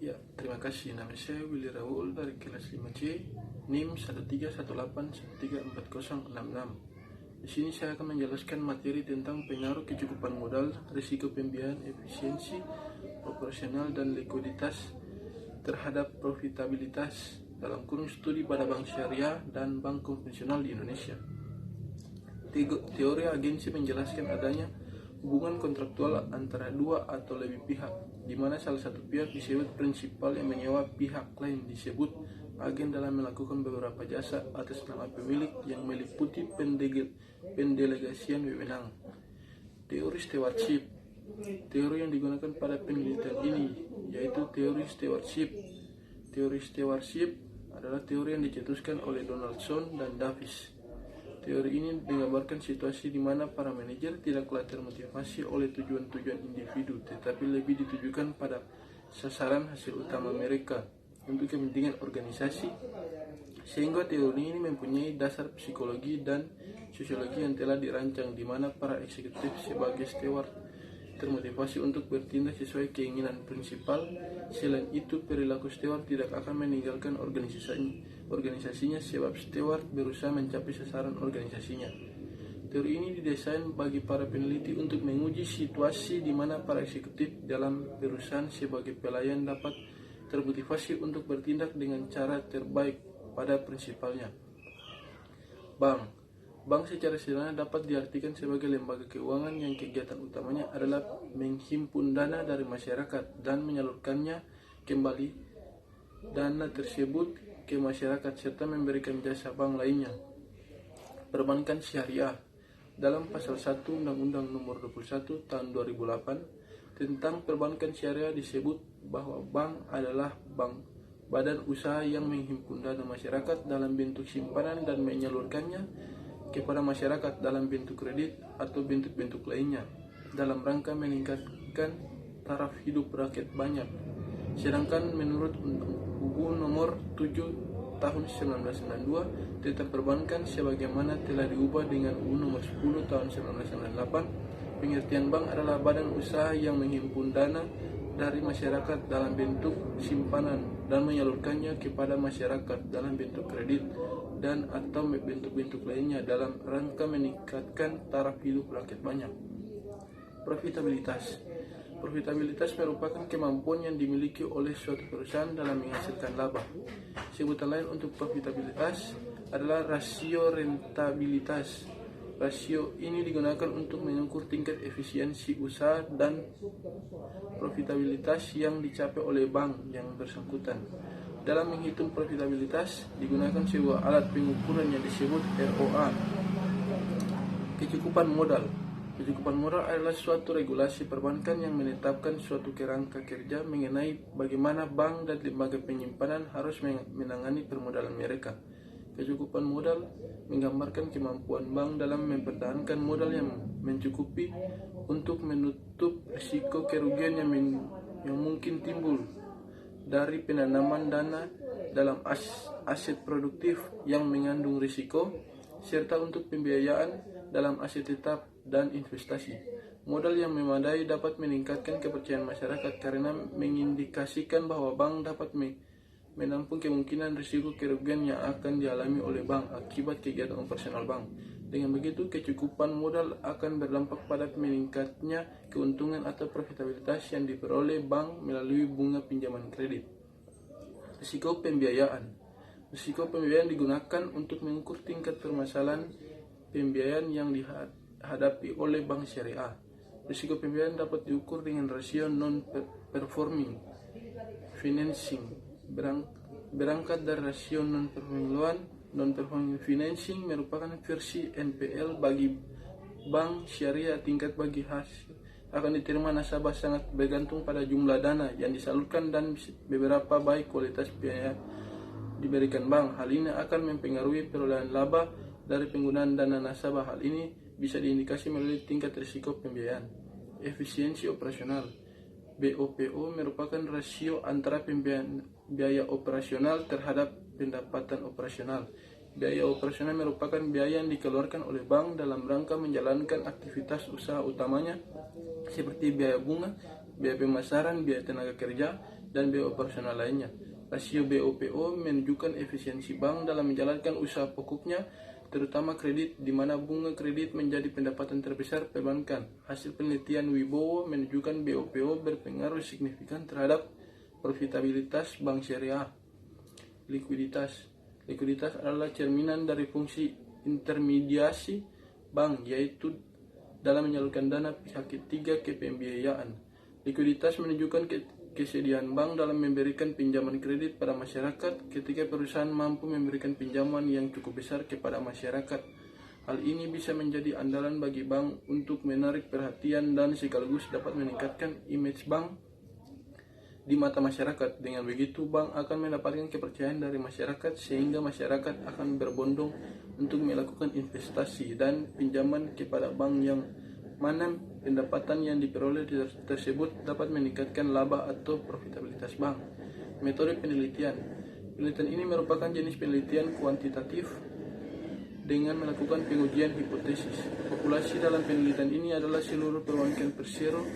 Ya, terima kasih. Nama saya Willy Raul dari kelas 5C, NIM 13181340666. Di sini saya akan menjelaskan materi tentang pengaruh kecukupan modal, risiko pembiayaan, efisiensi, operasional, dan likuiditas terhadap profitabilitas dalam kurung studi pada bank syariah dan bank konvensional di Indonesia. Teori agensi menjelaskan adanya hubungan kontraktual antara dua atau lebih pihak, di mana salah satu pihak disebut prinsipal yang menyewa pihak lain disebut agen dalam melakukan beberapa jasa atas nama pemilik yang meliputi pendelegasian wewenang. Teori stewardship. Teori yang digunakan pada penelitian ini yaitu teori stewardship. Teori stewardship adalah teori yang dicetuskan oleh Donaldson dan Davis. Teori ini menggambarkan situasi di mana para manajer tidaklah termotivasi oleh tujuan-tujuan individu, tetapi lebih ditujukan pada sasaran hasil utama mereka untuk kepentingan organisasi. Sehingga teori ini mempunyai dasar psikologi dan sosiologi yang telah dirancang, di mana para eksekutif sebagai steward termotivasi untuk bertindak sesuai keinginan prinsipal. Selain itu, perilaku steward tidak akan meninggalkan organisasinya sebab steward berusaha mencapai sasaran organisasinya. Teori ini didesain bagi para peneliti untuk menguji situasi di mana para eksekutif dalam perusahaan sebagai pelayan dapat termotivasi untuk bertindak dengan cara terbaik pada prinsipalnya. Bank secara sederhana dapat diartikan sebagai lembaga keuangan yang kegiatan utamanya adalah menghimpun dana dari masyarakat dan menyalurkannya kembali dana tersebut ke masyarakat serta memberikan jasa bank lainnya. Perbankan syariah. Dalam pasal 1 Undang-Undang Nomor 21 Tahun 2008 tentang perbankan syariah disebut bahwa bank adalah badan usaha yang menghimpun dana masyarakat dalam bentuk simpanan dan menyalurkannya kepada masyarakat dalam bentuk kredit atau bentuk-bentuk lainnya dalam rangka meningkatkan taraf hidup rakyat banyak. Sedangkan menurut UU Nomor 7 Tahun 1992 tentang perbankan sebagaimana telah diubah dengan UU Nomor 10 Tahun 1998, pengertian bank adalah badan usaha yang menghimpun dana dari masyarakat dalam bentuk simpanan dan menyalurkannya kepada masyarakat dalam bentuk kredit dan atau bentuk-bentuk lainnya dalam rangka meningkatkan taraf hidup rakyat banyak. Profitabilitas merupakan kemampuan yang dimiliki oleh suatu perusahaan dalam menghasilkan laba. Sebutan lain untuk profitabilitas adalah rasio rentabilitas. Rasio ini digunakan untuk mengukur tingkat efisiensi usaha dan profitabilitas yang dicapai oleh bank yang bersangkutan. Dalam menghitung profitabilitas digunakan sebuah alat pengukuran yang disebut ROA. Kecukupan modal. Kecukupan modal adalah suatu regulasi perbankan yang menetapkan suatu kerangka kerja mengenai bagaimana bank dan lembaga penyimpanan harus menangani permodalan mereka. Kecukupan modal menggambarkan kemampuan bank dalam mempertahankan modal yang mencukupi untuk menutup risiko kerugian yang mungkin timbul dari penanaman dana dalam aset produktif yang mengandung risiko, serta untuk pembiayaan dalam aset tetap dan investasi. Modal yang memadai dapat meningkatkan kepercayaan masyarakat karena mengindikasikan bahwa bank dapat menampung kemungkinan risiko kerugian yang akan dialami oleh bank akibat kegiatan operasional bank. Dengan begitu, kecukupan modal akan berdampak pada meningkatnya keuntungan atau profitabilitas yang diperoleh bank melalui bunga pinjaman kredit. Risiko pembiayaan. Risiko pembiayaan digunakan untuk mengukur tingkat permasalahan pembiayaan yang dihadapi oleh bank syariah. Risiko pembiayaan dapat diukur dengan rasio non-performing financing. Berangkat dari rasio non-performing financing merupakan versi NPL bagi bank syariah. Tingkat bagi hasil akan diterima nasabah sangat bergantung pada jumlah dana yang disalurkan dan beberapa baik kualitas biaya diberikan bank. Hal ini akan mempengaruhi perolehan laba dari penggunaan dana nasabah. Hal ini bisa diindikasi melalui tingkat risiko pembiayaan. Efisiensi operasional. BOPO merupakan rasio antara biaya operasional terhadap pendapatan operasional. Biaya operasional merupakan biaya yang dikeluarkan oleh bank dalam rangka menjalankan aktivitas usaha utamanya seperti biaya bunga, biaya pemasaran, biaya tenaga kerja, dan biaya operasional lainnya. Rasio BOPO menunjukkan efisiensi bank dalam menjalankan usaha pokoknya, terutama kredit, di mana bunga kredit menjadi pendapatan terbesar perbankan. Hasil penelitian Wibowo menunjukkan BOPO berpengaruh signifikan terhadap profitabilitas bank syariah. Likuiditas. Likuiditas adalah cerminan dari fungsi intermediasi bank, yaitu dalam menyalurkan dana pihak ketiga ke pembiayaan. Likuiditas menunjukkan kesediaan bank dalam memberikan pinjaman kredit pada masyarakat ketika perusahaan mampu memberikan pinjaman yang cukup besar kepada masyarakat. Hal ini bisa menjadi andalan bagi bank untuk menarik perhatian dan sekaligus dapat meningkatkan image bank di mata masyarakat. Dengan begitu, bank akan mendapatkan kepercayaan dari masyarakat sehingga masyarakat akan berbondong untuk melakukan investasi dan pinjaman kepada bank, yang mana pendapatan yang diperoleh tersebut dapat meningkatkan laba atau profitabilitas bank. Metode penelitian. Penelitian ini merupakan jenis penelitian kuantitatif dengan melakukan pengujian hipotesis. Populasi dalam penelitian ini adalah seluruh perbankan persero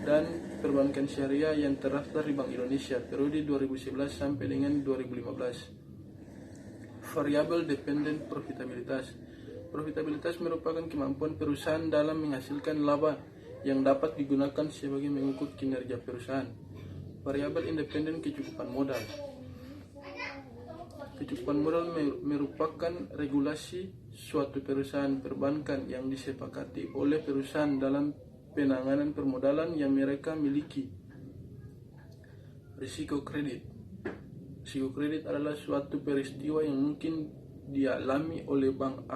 dan perbankan syariah yang terdaftar di Bank Indonesia periode 2011 sampai dengan 2015. Variable dependent profitabilitas. Profitabilitas merupakan kemampuan perusahaan dalam menghasilkan laba yang dapat digunakan sebagai mengukur kinerja perusahaan. Variabel independen kecukupan modal. Kecukupan modal merupakan regulasi suatu perusahaan perbankan yang disepakati oleh perusahaan dalam penanganan permodalan yang mereka miliki. Risiko kredit. Risiko kredit adalah suatu peristiwa yang mungkin dialami oleh bank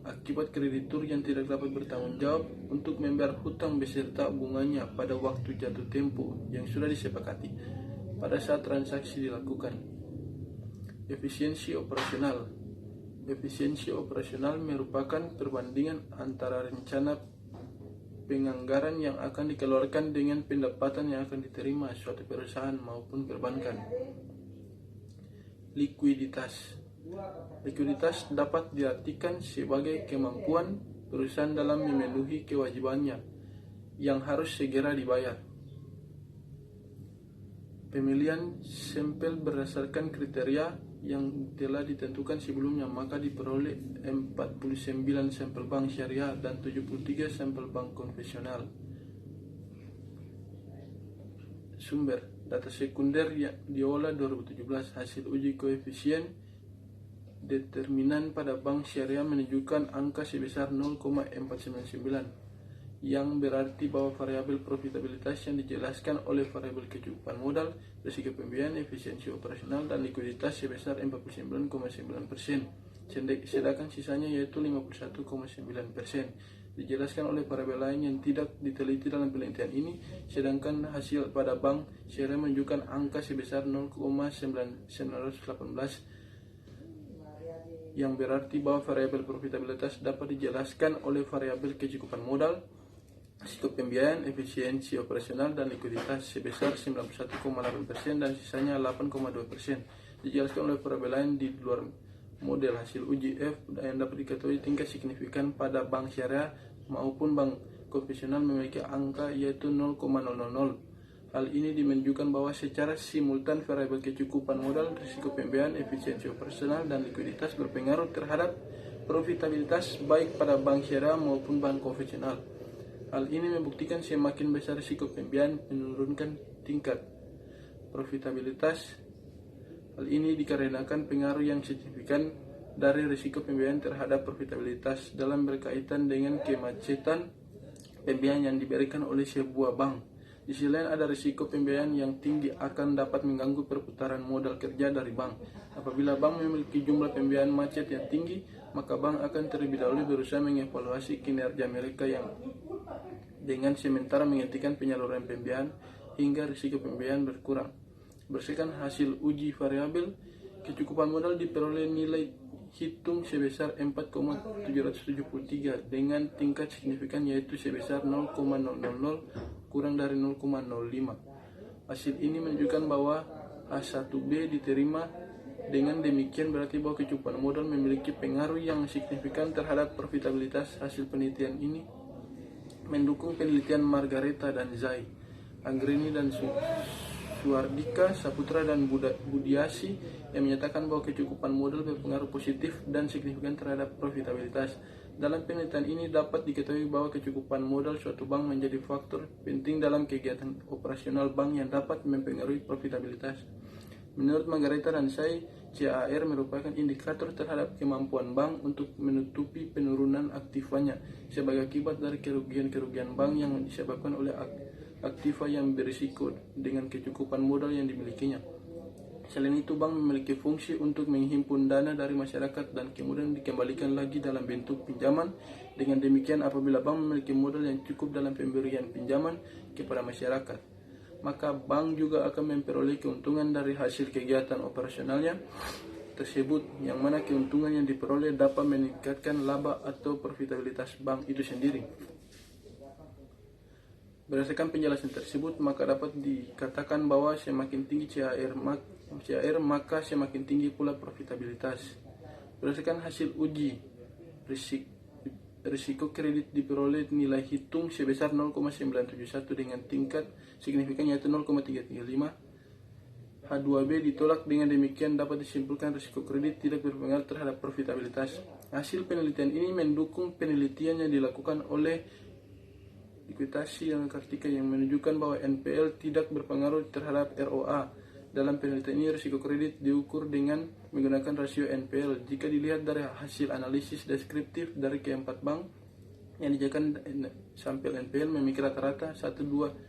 akibat kreditur yang tidak dapat bertanggung jawab untuk membayar hutang beserta bunganya pada waktu jatuh tempo yang sudah disepakati pada saat transaksi dilakukan. Efisiensi operasional. Efisiensi operasional merupakan perbandingan antara rencana penganggaran yang akan dikeluarkan dengan pendapatan yang akan diterima suatu perusahaan maupun perbankan. Likuiditas. Likuiditas dapat diartikan sebagai kemampuan perusahaan dalam memenuhi kewajibannya yang harus segera dibayar. Pemilihan sampel berdasarkan kriteria yang telah ditentukan sebelumnya, maka diperoleh 49 sampel bank syariah dan 73 sampel bank konvensional. Sumber data sekunder yang diolah 2017. Hasil uji koefisien determinan pada bank syariah menunjukkan angka sebesar 0,499, yang berarti bahwa variabel profitabilitas yang dijelaskan oleh variabel kecukupan modal, risiko pembiayaan, efisiensi operasional, dan likuiditas sebesar 49,9%, sedangkan sisanya yaitu 51,9% dijelaskan oleh variabel lain yang tidak diteliti dalam penelitian ini, sedangkan hasil pada bank syariah menunjukkan angka sebesar 0,918, yang berarti bahwa variabel profitabilitas dapat dijelaskan oleh variabel kecukupan modal, risiko pembiayaan, efisiensi operasional, dan likuiditas sebesar 91,8% dan sisanya 8,2%. Dijelaskan oleh variabel lain di luar model. Hasil uji F yang dapat diketahui tingkat signifikan pada bank syariah maupun bank konvensional memiliki angka yaitu 0,000. Hal ini menunjukkan bahwa secara simultan variabel kecukupan modal, risiko pembiayaan, efisiensi operasional, dan likuiditas berpengaruh terhadap profitabilitas baik pada bank syariah maupun bank konvensional. Hal ini membuktikan semakin besar risiko pembiayaan menurunkan tingkat profitabilitas. Hal ini dikarenakan pengaruh yang signifikan dari risiko pembiayaan terhadap profitabilitas dalam berkaitan dengan kemacetan pembiayaan yang diberikan oleh sebuah bank. Di sisi lain, ada risiko pembiayaan yang tinggi akan dapat mengganggu perputaran modal kerja dari bank. Apabila bank memiliki jumlah pembiayaan macet yang tinggi, maka bank akan terlebih dahulu berusaha mengevaluasi kinerja mereka yang dengan sementara menghentikan penyaluran pembiayaan hingga risiko pembiayaan berkurang. Berdasarkan hasil uji variabel kecukupan modal diperoleh nilai hitung sebesar 4,773 dengan tingkat signifikan yaitu sebesar 0,000 kurang dari 0,05. Hasil ini menunjukkan bahwa A1B diterima. Dengan demikian berarti bahwa kecukupan modal memiliki pengaruh yang signifikan terhadap profitabilitas. Hasil penelitian ini mendukung penelitian Margareta dan Zai, Anggreni dan Suardika Saputra dan Budiasi yang menyatakan bahwa kecukupan modal berpengaruh positif dan signifikan terhadap profitabilitas. Dalam penelitian ini dapat diketahui bahwa kecukupan modal suatu bank menjadi faktor penting dalam kegiatan operasional bank yang dapat mempengaruhi profitabilitas. Menurut Margareta dan Say, CAR merupakan indikator terhadap kemampuan bank untuk menutupi penurunan aktifanya sebagai akibat dari kerugian-kerugian bank yang disebabkan oleh aktiva yang berisiko dengan kecukupan modal yang dimilikinya. Selain itu, bank memiliki fungsi untuk menghimpun dana dari masyarakat dan kemudian dikembalikan lagi dalam bentuk pinjaman. Dengan demikian, apabila bank memiliki modal yang cukup dalam pemberian pinjaman kepada masyarakat, maka bank juga akan memperoleh keuntungan dari hasil kegiatan operasionalnya tersebut, yang mana keuntungan yang diperoleh dapat meningkatkan laba atau profitabilitas bank itu sendiri. Berdasarkan penjelasan tersebut, maka dapat dikatakan bahwa semakin tinggi CAR maka semakin tinggi pula profitabilitas. Berdasarkan hasil uji risiko kredit diperoleh nilai hitung sebesar 0,971 dengan tingkat signifikan yaitu 0,335. H2B ditolak. Dengan demikian dapat disimpulkan risiko kredit tidak berpengaruh terhadap profitabilitas. Hasil penelitian ini mendukung penelitian yang dilakukan oleh Equitasi dan Kartika yang menunjukkan bahwa NPL tidak berpengaruh terhadap ROA. Dalam penelitian ini, risiko kredit diukur dengan menggunakan rasio NPL. Jika dilihat dari hasil analisis deskriptif dari keempat bank yang dijadikan sampel NPL memiliki rata-rata 1, 2,